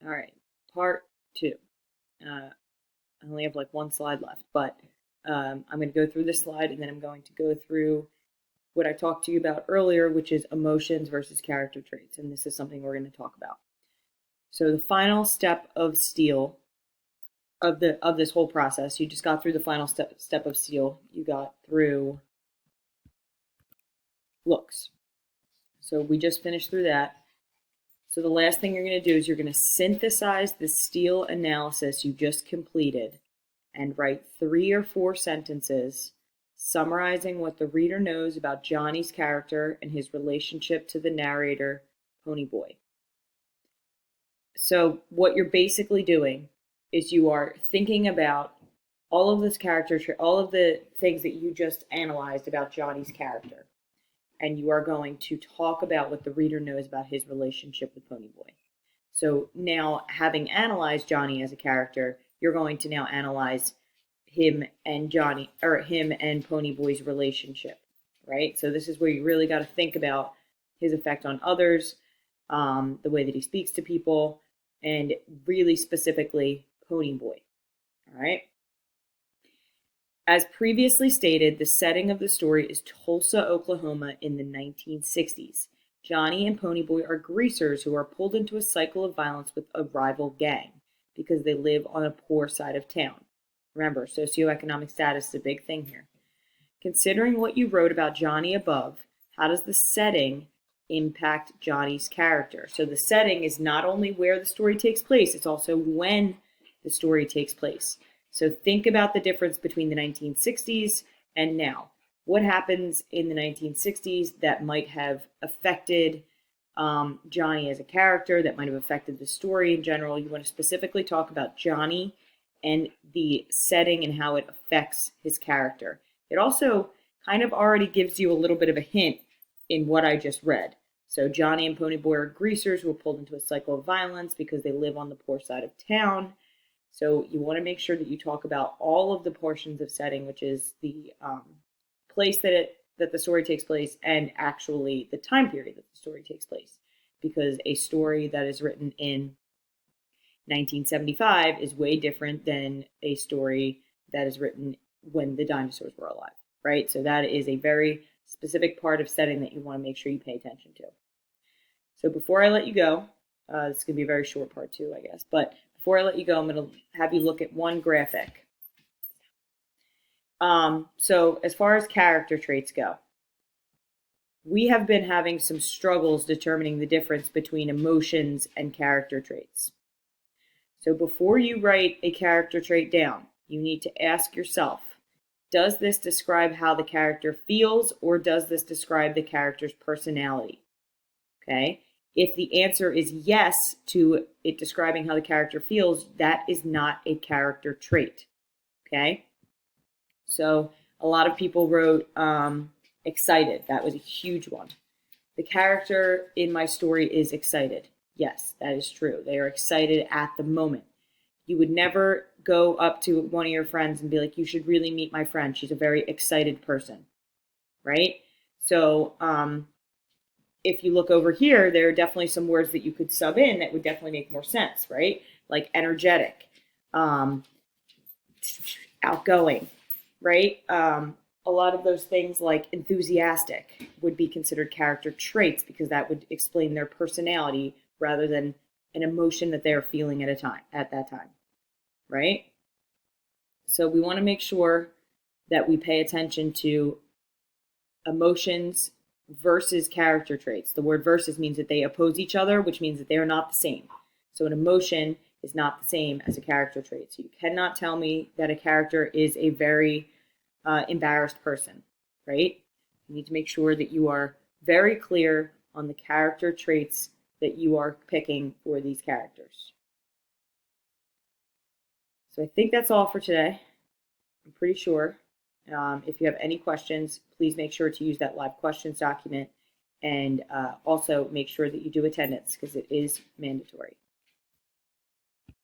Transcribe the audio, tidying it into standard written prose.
All right, part 2. I only have like one slide left, but I'm going to go through this slide and then I'm going to go through what I talked to you about earlier, which is emotions versus character traits. And this is something we're going to talk about. So the final step of Steele, of this whole process, you just got through the final step of Steele. You got through looks. So we just finished through that. So the last thing you're going to do is you're going to synthesize the Steele analysis you just completed and write 3 or 4 sentences summarizing what the reader knows about Johnny's character and his relationship to the narrator, Ponyboy. So what you're basically doing is you are thinking about all of this character, all of the things that you just analyzed about Johnny's character. And you are going to talk about what the reader knows about his relationship with Ponyboy. So now, having analyzed Johnny as a character, you're going to now analyze him and Johnny, or him and Ponyboy's relationship, right? So this is where you really got to think about his effect on others, the way that he speaks to people, and really specifically Ponyboy, all right? As previously stated, the setting of the story is Tulsa, Oklahoma in the 1960s. Johnny and Ponyboy are greasers who are pulled into a cycle of violence with a rival gang because they live on a poor side of town. Remember, socioeconomic status is a big thing here. Considering what you wrote about Johnny above, how does the setting impact Johnny's character? So the setting is not only where the story takes place, it's also when the story takes place. So think about the difference between the 1960s and now. What happens in the 1960s that might have affected Johnny as a character, that might have affected the story in general? You want to specifically talk about Johnny and the setting and how it affects his character. It also kind of already gives you a little bit of a hint in what I just read. So Johnny and Ponyboy are greasers who are pulled into a cycle of violence because they live on the poor side of town. So you want to make sure that you talk about all of the portions of setting, which is the place that the story takes place and actually the time period that the story takes place. Because a story that is written in 1975 is way different than a story that is written when the dinosaurs were alive, right? So that is a very specific part of setting that you want to make sure you pay attention to. So before I let you go, this is going to be a very short part 2, I guess, but before I let you go, I'm going to have you look at one graphic. So as far as character traits go, we have been having some struggles determining the difference between emotions and character traits. So before you write a character trait down, you need to ask yourself, does this describe how the character feels, or does this describe the character's personality? Okay? If the answer is yes to it describing how the character feels, that is not a character trait. Okay? So a lot of people wrote excited. That was a huge one. The character in my story is excited. Yes, that is true. They are excited at the moment. You would never go up to one of your friends and be like, you should really meet my friend. She's a very excited person, right? So if you look over here, there are definitely some words that you could sub in that would definitely make more sense, right? Like energetic, outgoing, right? A lot of those things like enthusiastic would be considered character traits because that would explain their personality rather than an emotion that they're feeling at that time, right? So we want to make sure that we pay attention to emotions versus character traits. The word versus means that they oppose each other, which means that they are not the same. So an emotion is not the same as a character trait. So you cannot tell me that a character is a very embarrassed person, right? You need to make sure that you are very clear on the character traits that you are picking for these characters. So I think that's all for today. I'm pretty sure. If you have any questions, please make sure to use that live questions document, and also make sure that you do attendance because it is mandatory.